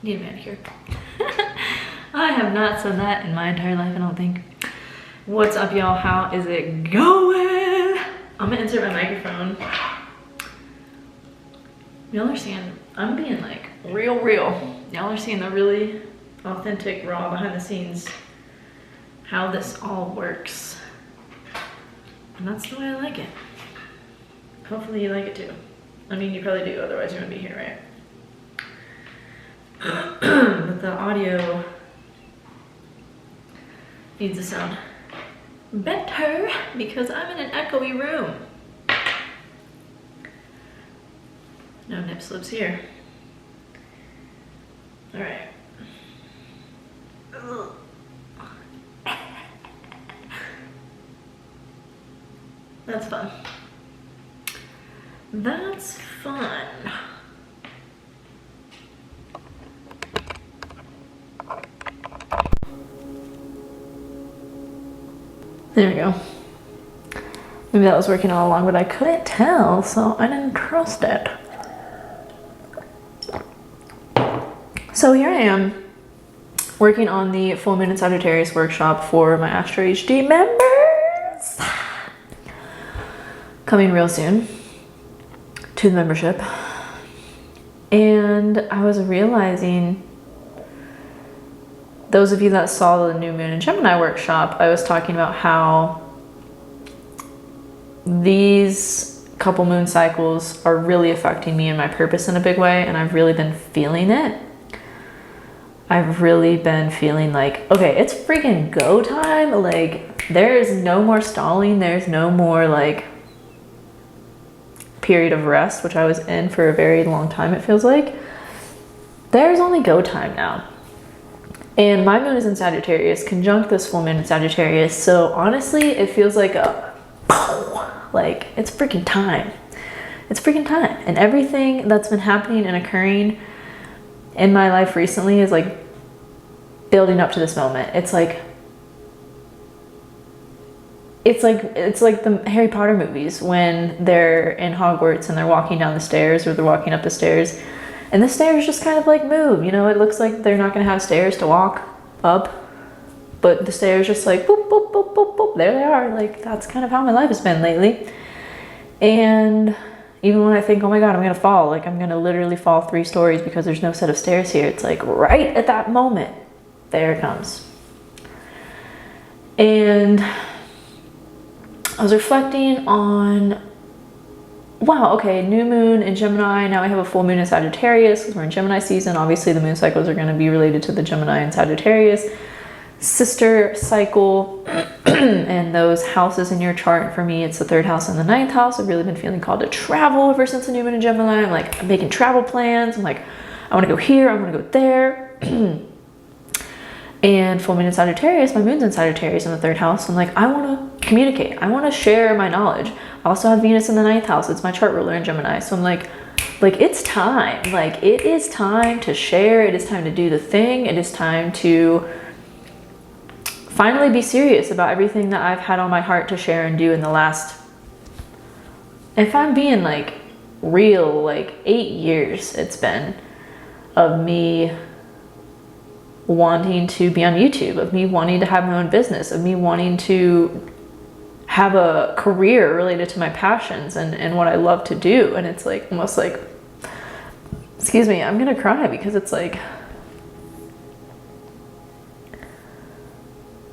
Need a manicure. I have not said that in my entire life, I don't think. What's up, y'all? How is it going? I'm gonna insert my microphone. Y'all are seeing, I'm being like real. Y'all are seeing the really authentic, raw, behind the scenes, how this all works. And that's the way I like it. Hopefully you like it too. I mean, you probably do, otherwise you wouldn't be here, right? But the audio needs to sound better because I'm in an echoey room. No nip slips here. All right. That's fun. That's fun. There we go. Maybe that was working all along, but I couldn't tell, so I didn't trust it. So here I am, working on the Full Moon in Sagittarius workshop for my Astro HD members. Coming real soon to the membership. And I was realizing, those of you that saw the New Moon in Gemini workshop, I was talking about how these couple moon cycles are really affecting me and my purpose in a big way, and I've really been feeling it. I've really been feeling like, okay, it's freaking go time. Like, there is no more stalling. There's no more like period of rest, which I was in for a very long time, it feels like. There's only go time now. And my moon is in Sagittarius, conjunct this full moon in Sagittarius. So honestly, it feels like like it's freaking time. It's freaking time. And everything that's been happening and occurring in my life recently is like building up to this moment. It's like the Harry Potter movies when they're in Hogwarts and they're walking down the stairs or they're walking up the stairs. And the stairs just kind of like move, you know, it looks like they're not gonna have stairs to walk up, but the stairs just like boop, boop, boop, boop, boop, there they are. Like, that's kind of how my life has been lately. And even when I think, oh my God, I'm gonna fall, like I'm gonna literally fall 3 stories because there's no set of stairs here, it's like right at that moment, there it comes. And I was reflecting on, wow, okay, new moon in Gemini. Now we have a full moon in Sagittarius because we're in Gemini season. Obviously the moon cycles are going to be related to the Gemini and Sagittarius sister cycle and those houses in your chart. For me, it's the 3rd house and the 9th house. I've really been feeling called to travel ever since the new moon in Gemini. I'm making travel plans. I'm like, I want to go here. I want to go there. And full moon in Sagittarius, my moon's in Sagittarius in the 3rd house. I'm like, I want to communicate. I want to share my knowledge. I also have Venus in the 9th house. It's my chart ruler in Gemini. So I'm like it's time. Like, it is time to share. It is time to do the thing. It is time to finally be serious about everything that I've had on my heart to share and do in the last, if I'm being like real, like 8 years it's been of me wanting to be on YouTube, of me wanting to have my own business, of me wanting to have a career related to my passions and what I love to do. And it's like almost like, excuse me, I'm gonna cry because it's like,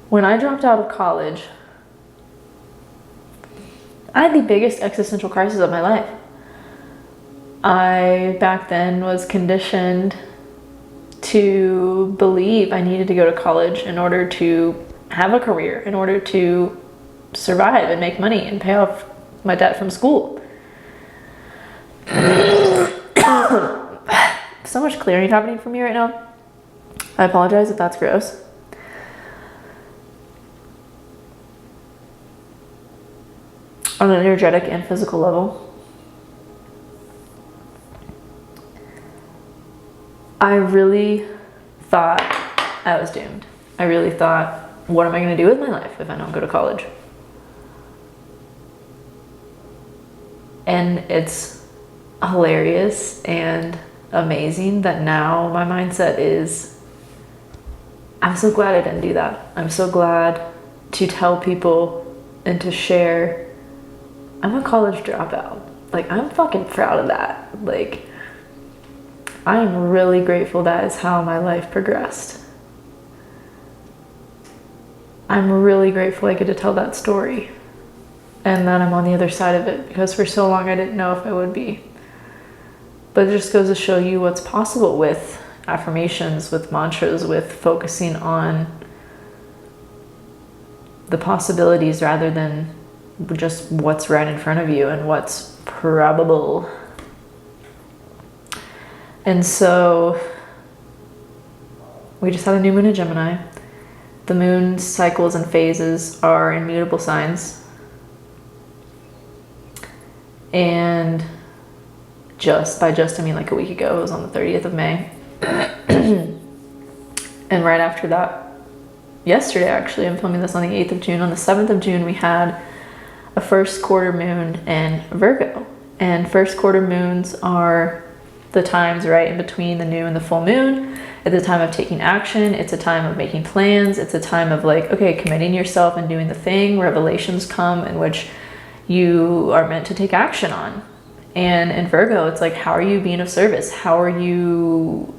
when I dropped out of college, I had the biggest existential crisis of my life. I back then was conditioned to believe I needed to go to college in order to have a career, in order to survive and make money and pay off my debt from school. So much clearing happening for me right now. I apologize if that's gross. On an energetic and physical level, I really thought I was doomed. I really thought, what am I going to do with my life if I don't go to college? And it's hilarious and amazing that now my mindset is, I'm so glad I didn't do that. I'm so glad to tell people and to share. I'm a college dropout. Like, I'm fucking proud of that. Like, I'm really grateful that is how my life progressed. I'm really grateful I get to tell that story and that I'm on the other side of it, because for so long I didn't know if I would be. But it just goes to show you what's possible with affirmations, with mantras, with focusing on the possibilities rather than just what's right in front of you and what's probable. And so we just had a new moon in Gemini. The moon's cycles and phases are in mutable signs. And by just, I mean like a week ago, it was on the 30th of May. And right after that, yesterday actually, I'm filming this on the 8th of June, on the 7th of June, we had a first quarter moon in Virgo. And first quarter moons are the times right in between the new and the full moon. It's a time of taking action. It's a time of making plans. It's a time of like, okay, committing yourself and doing the thing. Revelations come in which you are meant to take action on. And in Virgo, it's like, how are you being of service? How are you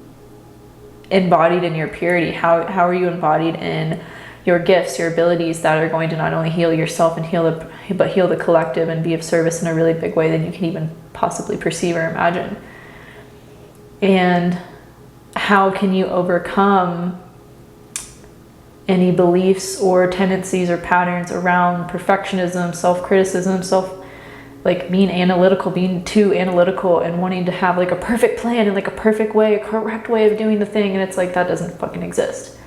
embodied in your purity? How are you embodied in your gifts, your abilities that are going to not only heal yourself and heal the collective and be of service in a really big way than you can even possibly perceive or imagine. And how can you overcome any beliefs or tendencies or patterns around perfectionism, self-criticism, like being analytical, being too analytical and wanting to have like a perfect plan and like a perfect way, a correct way of doing the thing. And it's like, that doesn't fucking exist.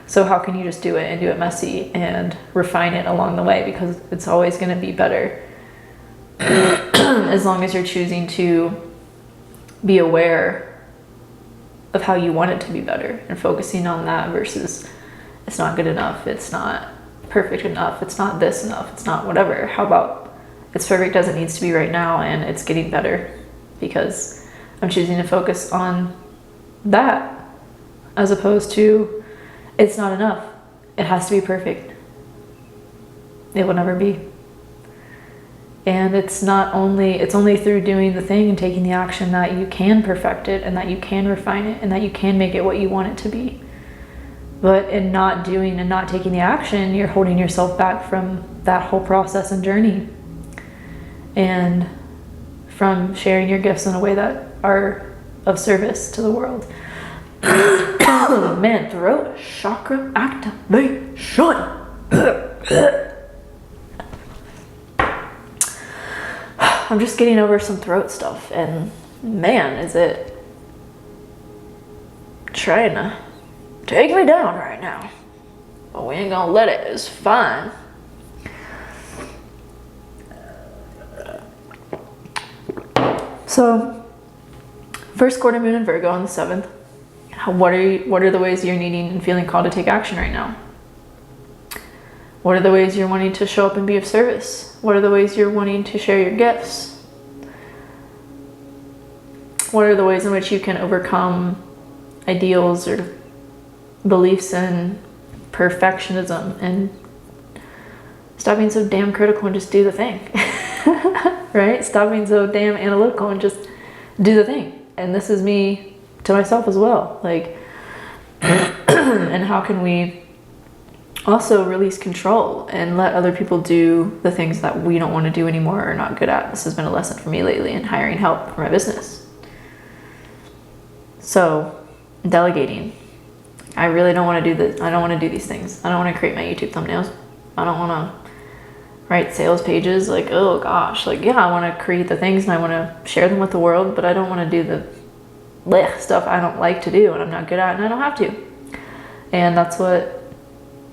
So how can you just do it and do it messy and refine it along the way? Because it's always going to be better as long as you're choosing to be aware of how you want it to be better and focusing on that versus it's not good enough, it's not perfect enough, it's not this enough, it's not whatever. How about it's perfect as it needs to be right now and it's getting better because I'm choosing to focus on that as opposed to it's not enough, it has to be perfect. It will never be. And it's only through doing the thing and taking the action that you can perfect it and that you can refine it and that you can make it what you want it to be. But in not doing and not taking the action, you're holding yourself back from that whole process and journey. And from sharing your gifts in a way that are of service to the world. Man, throat chakra activation. I'm just getting over some throat stuff, and man, is it trying to take me down right now. But we ain't gonna let it, it's fine. So, first quarter moon in Virgo on the 7th. What are the ways you're needing and feeling called to take action right now? What are the ways you're wanting to show up and be of service? What are the ways you're wanting to share your gifts? What are the ways in which you can overcome ideals or beliefs in perfectionism and stop being so damn critical and just do the thing? Right? Stop being so damn analytical and just do the thing. And this is me to myself as well. Like, and how can we also release control and let other people do the things that we don't want to do anymore or are not good at? This has been a lesson for me lately in hiring help for my business. So, delegating. I really don't want to do this. I don't want to do these things. I don't want to create my YouTube thumbnails. I don't want to write sales pages. Like, oh gosh, like, yeah, I want to create the things and I want to share them with the world, but I don't want to do the stuff I don't like to do and I'm not good at and I don't have to. And that's what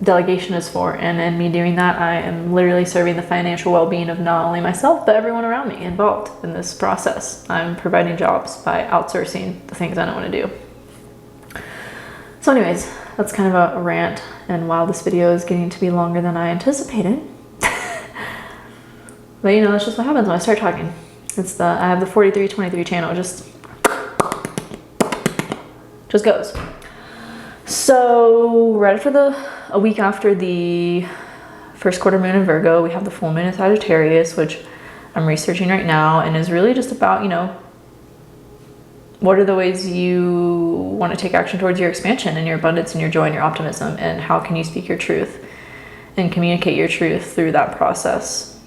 delegation is for. And in me doing that, I am literally serving the financial well-being of not only myself, but everyone around me involved in this process. I'm providing jobs by outsourcing the things I don't want to do. So anyways, that's kind of a rant. And while this video is getting to be longer than I anticipated, but you know, that's just what happens when I start talking. I have the 4323 channel just just goes. So right after a week after the first quarter moon in Virgo, we have the full moon in Sagittarius, which I'm researching right now, and is really just about, you know, what are the ways you want to take action towards your expansion and your abundance and your joy and your optimism, and how can you speak your truth and communicate your truth through that process.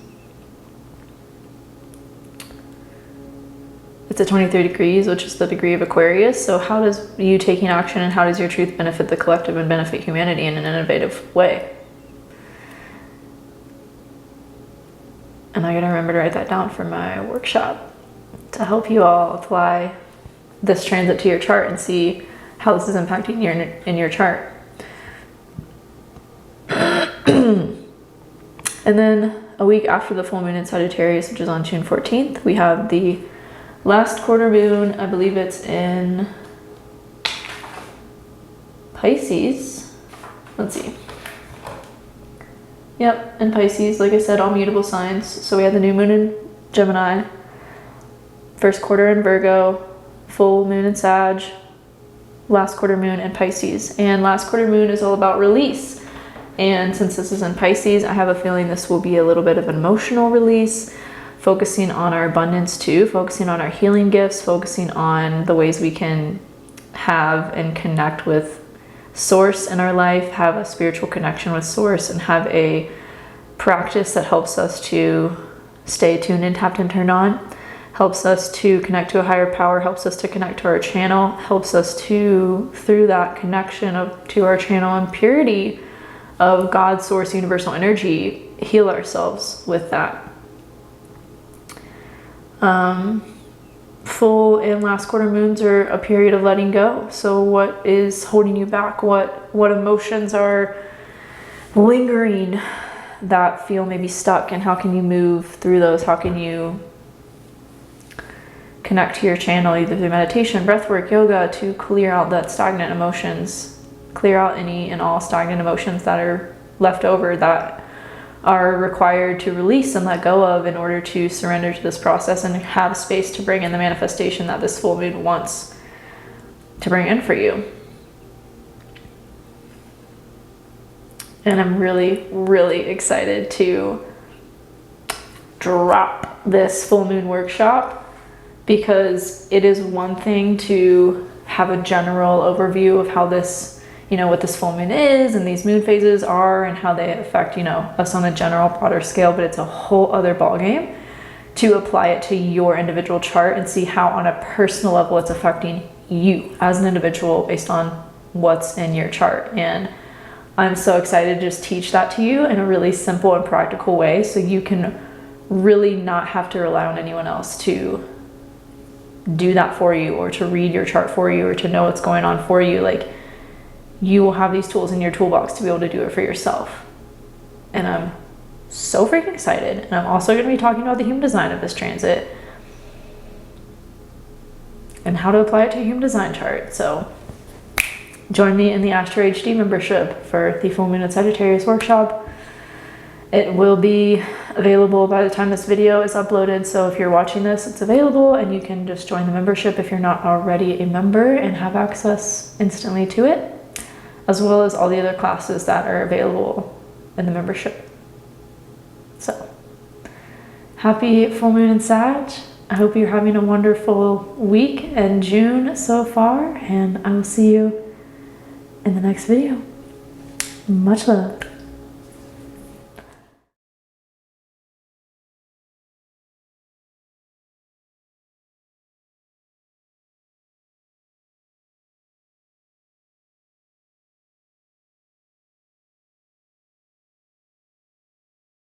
It's at 23 degrees, which is the degree of Aquarius. So how does you taking action and how does your truth benefit the collective and benefit humanity in an innovative way? And I gotta remember to write that down for my workshop to help you all apply this transit to your chart and see how this is impacting in your chart. And then a week after the full moon in Sagittarius, which is on June 14th, we have the last quarter moon. I believe it's in Pisces. Let's see. Yep, in Pisces, like I said, all mutable signs. So we had the new moon in Gemini, first quarter in Virgo, full moon in Sag, last quarter moon in Pisces. And last quarter moon is all about release. And since this is in Pisces, I have a feeling this will be a little bit of an emotional release, focusing on our abundance too, focusing on our healing gifts, focusing on the ways we can have and connect with Source in our life, have a spiritual connection with Source, and have a practice that helps us to stay tuned and tapped and turned on, helps us to connect to a higher power, helps us to connect to our channel, helps us to, through that connection to our channel and purity of God, Source, universal energy, heal ourselves with that. Full and last quarter moons are a period of letting go. So what is holding you back? What emotions are lingering that feel maybe stuck, and how can you move through those? How can you connect to your channel either through meditation, breathwork, yoga, to clear out that stagnant emotions, clear out any and all stagnant emotions that are left over, that are required to release and let go of in order to surrender to this process and have space to bring in the manifestation that this full moon wants to bring in for you. And I'm really, really excited to drop this full moon workshop, because it is one thing to have a general overview of how this, you know, what this full moon is and these moon phases are and how they affect, you know, us on a general broader scale, but it's a whole other ballgame to apply it to your individual chart and see how on a personal level it's affecting you as an individual based on what's in your chart. And I'm so excited to just teach that to you in a really simple and practical way, so you can really not have to rely on anyone else to do that for you, or to read your chart for you, or to know what's going on for you. Like, you will have these tools in your toolbox to be able to do it for yourself. And I'm so freaking excited. And I'm also going to be talking about the human design of this transit and how to apply it to a human design chart. So join me in the Astro HD membership for the full moon in Sagittarius workshop. It will be available by the time this video is uploaded. So if you're watching this, it's available, and you can just join the membership if you're not already a member and have access instantly to it, as well as all the other classes that are available in the membership. So, happy full moon in Sag. I hope you're having a wonderful week and June so far, and I will see you in the next video. Much love.